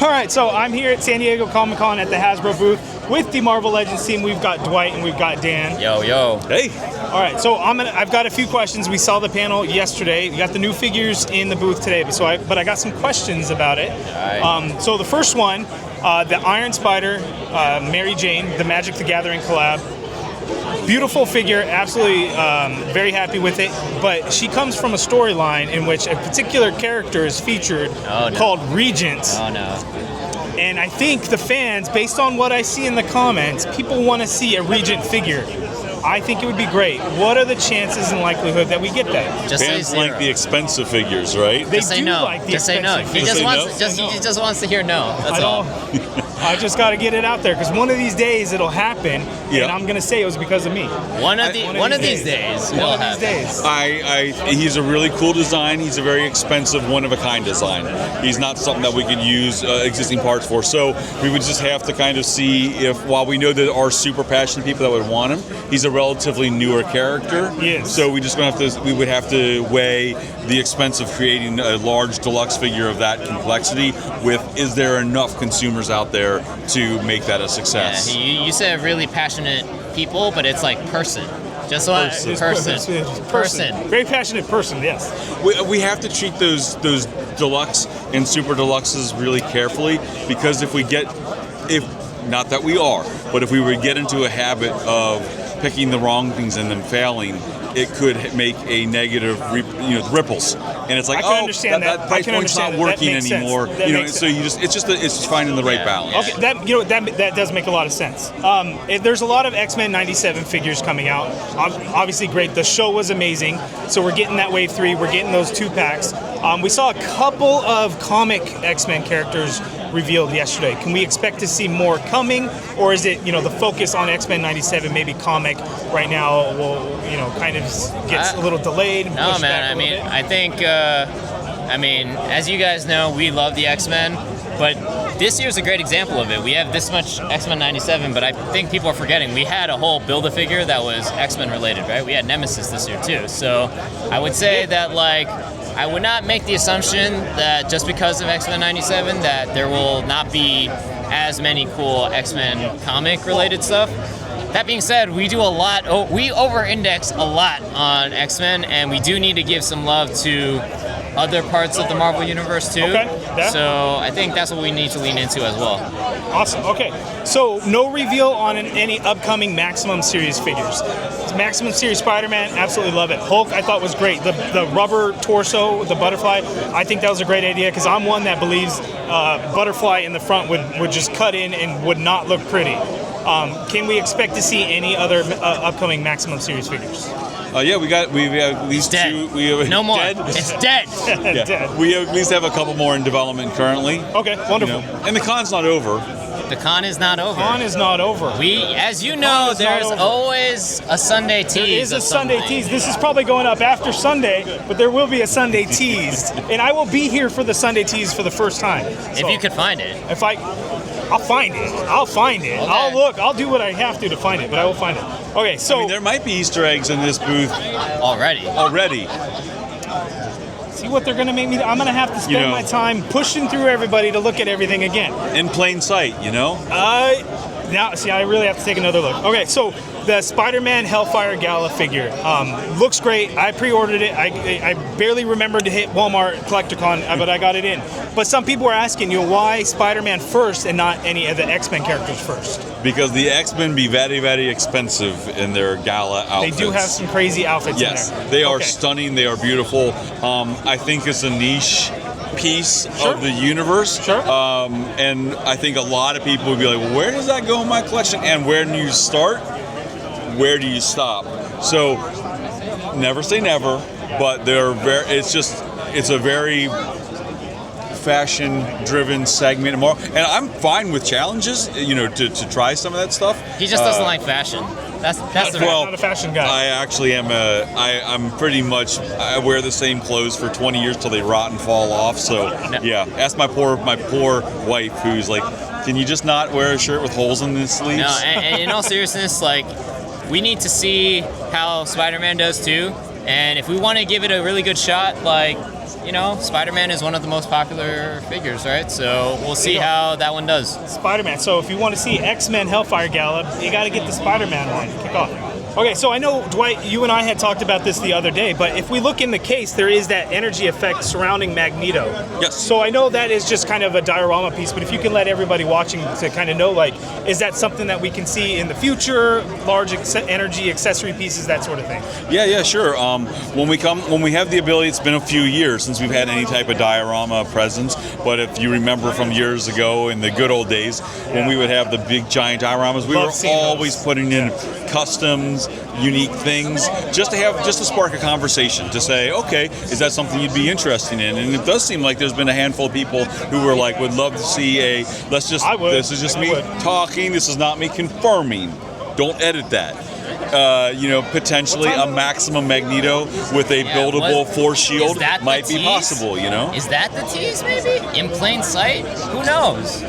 All right, so I'm here at San Diego Comic-Con at the Hasbro booth with the Marvel Legends team. We've got Dwight and we've got Dan. Yo, yo. Hey. All right, so I've got a few questions. We saw the panel yesterday. We got the new figures in the booth today, but I got some questions about it. All right. So the first one, the Iron Spider, Mary Jane, the Magic the Gathering collab. Beautiful figure, absolutely very happy with it, but she comes from a storyline in which a particular character is featured called Regent. Oh, no. And I think the fans, based on what I see in the comments, people want to see a Regent figure. I think it would be great. What are the chances and likelihood that we get that? Just Fans like the expensive figures, right? They just say do no. like the just say no. expensive He just figures. wants he just wants to hear no. That's all. I just got to get it out there because one of these days it'll happen, Yeah. and I'm gonna say it was because of me. One of these days. One of these days. He's a really cool design. He's a very expensive, one-of-a-kind design. He's not something that we could use existing parts for. So we would just have to kind of see if, while we know there are super passionate people that would want him, he's a relatively newer character. Yes. So we would have to weigh the expense of creating a large deluxe figure of that complexity with, is there enough consumers out there to make that a success? Yeah, you said really passionate people, but it's like person. Just like person. Very passionate person. Yes. We have to treat those deluxe and super deluxes really carefully, because if not that we are, but if we would get into a habit of picking the wrong things and then failing, it could make a negative, ripples. And it's like, I can understand that price point's not working anymore. So it's just finding the right balance. Okay, that does make a lot of sense. There's a lot of X-Men 97 figures coming out. Obviously, great. The show was amazing. So we're getting that Wave 3. We're getting those 2-packs. We saw a couple of comic X-Men characters revealed yesterday. Can we expect to see more coming, or is it the focus on X-Men 97, maybe comic right now will kind of gets a little delayed? No, man. I think as you guys know, we love the X-Men, but this year's a great example of it. We have this much X-Men 97, but I think people are forgetting we had a whole Build-A-Figure that was X-Men related, right? We had Nemesis this year too. So I would say that I would not make the assumption that just because of X-Men 97 that there will not be as many cool X-Men comic related stuff. That being said, we do a lot. We over-index a lot on X-Men, and we do need to give some love to other parts of the Marvel Universe too. Okay. Yeah. So I think that's what we need to lean into as well. Awesome. Okay. So no reveal on any upcoming Maximum Series figures. Maximum Series Spider-Man, absolutely love it. Hulk, I thought was great. The rubber torso, the butterfly, I think that was a great idea because I'm one that believes butterfly in the front would just cut in and would not look pretty. Can we expect to see any other upcoming Maximum Series figures? Yeah, we have at least dead. two. No more. Dead? It's dead. Yeah. Dead. We at least have a couple more in development currently. Okay, wonderful. And the con's not over. The con is not over. Con is not over. As you know, there's always a Sunday tease. There is a Sunday something. tease. This is probably going up after Sunday, but there will be a Sunday tease, and I will be here for the Sunday tease for the first time. If you could find it. I'll find it. I'll find it. Okay. I'll look. I'll do what I have to find it, but I will find it. Okay, so there might be Easter eggs in this booth Already. see what they're gonna make me. I'm gonna have to spend my time pushing through everybody to look at everything again. in plain sight. Now, see, I really have to take another look. Okay, so the Spider-Man Hellfire Gala figure looks great. I pre-ordered it. I barely remembered to hit Walmart CollectorCon, but I got it in. But some people were asking, why Spider-Man first and not any of the X-Men characters first? Because the X-Men be very, very expensive in their gala outfits. They do have some crazy outfits Yes, in there. they are stunning. They are beautiful. I think it's a niche piece of the universe. Sure. And I think a lot of people would be like, well, where does that go in my collection? And where do you start? Where do you stop? So never say never, but it's a very fashion-driven segment, and I'm fine with challenges. To try some of that stuff. He just doesn't like fashion. That's the I'm not a fashion guy. I actually am I'm pretty much, I wear the same clothes for 20 years till they rot and fall off. So yeah, ask my poor wife who's like, can you just not wear a shirt with holes in the sleeves? No, and in all seriousness, we need to see how Spider-Man does too. And if we want to give it a really good shot, like, you know, Spider-Man is one of the most popular figures, right? So we'll see how that one does. Spider-Man. So if you want to see X-Men Hellfire Gala, you got to get the Spider-Man line to kick off. Okay, so I know, Dwight, you and I had talked about this the other day, but if we look in the case, there is that energy effect surrounding Magneto. Yes. So I know that is just kind of a diorama piece, but if you can let everybody watching to kind of know, like, is that something that we can see in the future, large energy accessory pieces, that sort of thing? Yeah, sure. When we have the ability, it's been a few years since we've had any type of diorama presence, but if you remember from years ago in the good old days, when we would have the big giant dioramas, we were always putting in customs, unique things, just to spark a conversation, to say, okay, is that something you'd be interested in? And it does seem like there's been a handful of people who were like, would love to see this is just me talking, this is not me confirming, don't edit that. Potentially a maximum Magneto with a buildable force shield might be possible, you know? Is that the tease, maybe? In plain sight? Who knows?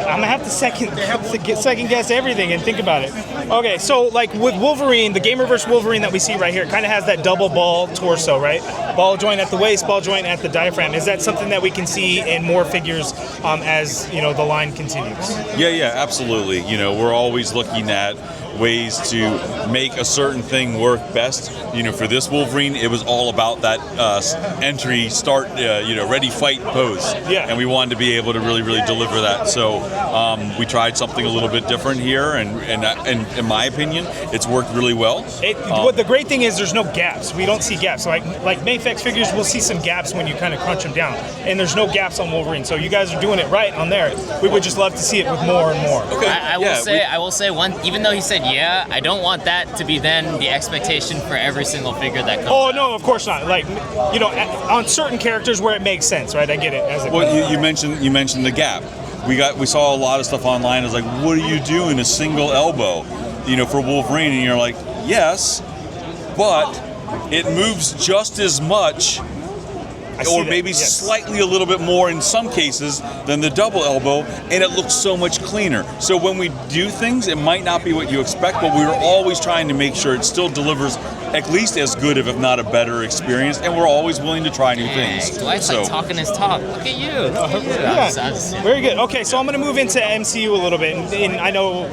I'm gonna have to second guess everything and think about it. Okay, so like with Wolverine, the Gamerverse Wolverine that we see right here kind of has that double ball torso, right? Ball joint at the waist, ball joint at the diaphragm. Is that something that we can see in more figures as the line continues? Yeah, absolutely. We're always looking at ways to make a certain thing work best. For this Wolverine, it was all about that entry, start, ready, fight pose. Yeah. And we wanted to be able to really, really deliver that. So we tried something a little bit different here, and in my opinion, it's worked really well. What the great thing is, there's no gaps. We don't see gaps. Like Mayfix figures, we'll see some gaps when you kind of crunch them down, and there's no gaps on Wolverine. So you guys are doing it right on there. We would just love to see it with more and more. Okay. I will say one. Even though he said yeah, I don't want that to be then the expectation for every single figure that comes. Oh no, of course not. Like on certain characters where it makes sense, right? I get it. You mentioned the gap. We saw a lot of stuff online. It's like, what do you do in a single elbow, for Wolverine? And you're like, yes, but it moves just as much, or maybe slightly a little bit more in some cases than the double elbow, and it looks so much cleaner. So when we do things, it might not be what you expect, but we're always trying to make sure it still delivers at least as good, if not a better experience, and we're always willing to try new things. Dwight's like talking his talk. Look at you. Very good. Okay, so I'm going to move into MCU a little bit, and I know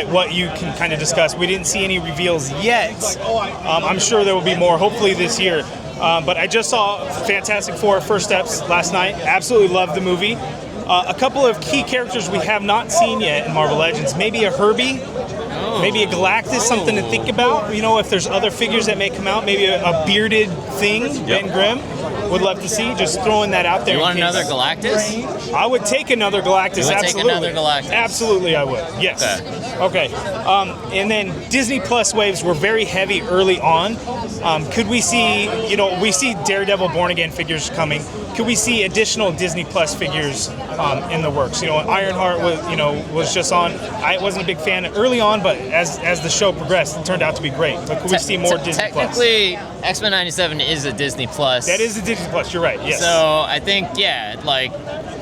what you can kind of discuss. We didn't see any reveals yet. I'm sure there will be more, hopefully this year. But I just saw Fantastic Four First Steps last night. Absolutely loved the movie. A couple of key characters we have not seen yet in Marvel Legends. Maybe a Herbie, maybe a Galactus, something to think about. If there's other figures that may come out, maybe a bearded thing, Ben Grimm. Would love to see. Just throwing that out there. You want another Galactus? I would take another Galactus. You would absolutely. Take another Galactus? Absolutely, I would. Yes. Okay. And then Disney Plus waves were very heavy early on. Could we see? We see Daredevil Born Again figures coming. Could we see additional Disney Plus figures in the works? Ironheart was just on. I wasn't a big fan early on, but as the show progressed, it turned out to be great. But could we see more Disney Plus? Technically, X-Men '97 is a Disney Plus. That is a Disney Plus. You're right. Yes. So I think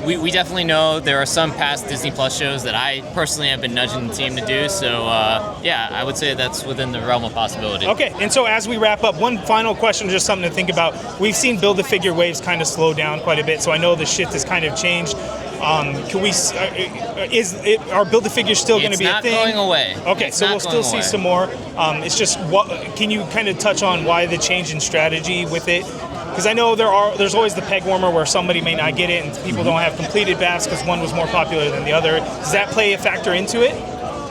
we definitely know there are some past Disney Plus shows that I personally have been nudging the team to do. So I would say that's within the realm of possibility. Okay. And so as we wrap up, one final question, just something to think about. We've seen Build-A-Figure waves kind of slow down quite a bit, so I know the shift has kind of changed. Can we? Are Build-A-Figures still going to be a thing? It's not going away. Okay, so we'll still see some more. It's just can you kind of touch on why the change in strategy with it? Because I know there's always the peg warmer where somebody may not get it and people don't have completed BAFs because one was more popular than the other. Does that play a factor into it?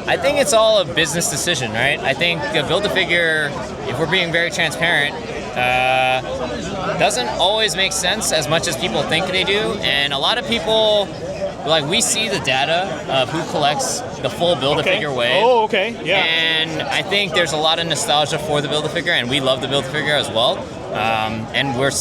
I think it's all a business decision, right? I think Build-A-Figure, if we're being very transparent, doesn't always make sense as much as people think they do. And a lot of people, we see the data of who collects the full Build-A-Figure wave. Oh, okay, yeah. And I think there's a lot of nostalgia for the Build-A-Figure, and we love the Build-A-Figure as well. and we're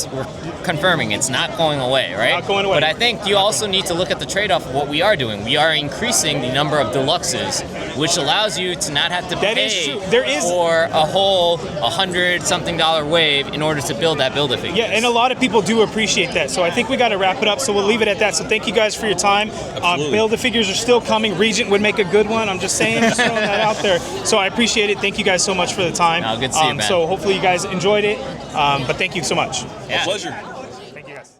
confirming it's not going away, right? Not going away. But I think you also need to look at the trade-off of what we are doing. We are increasing the number of deluxes, which allows you to not have to That pay is true. There is for a whole $100-something wave in order to build that Build-A-Figure. Yeah, and a lot of people do appreciate that. So I think we got to wrap it up. So we'll leave it at that. So thank you guys for your time. Build-A-Figures are still coming. Regent would make a good one. I'm just saying, just throwing that out there. So I appreciate it. Thank you guys so much for the time. No, good to see you, man. So hopefully you guys enjoyed it. But thank you so much. Yeah. A pleasure.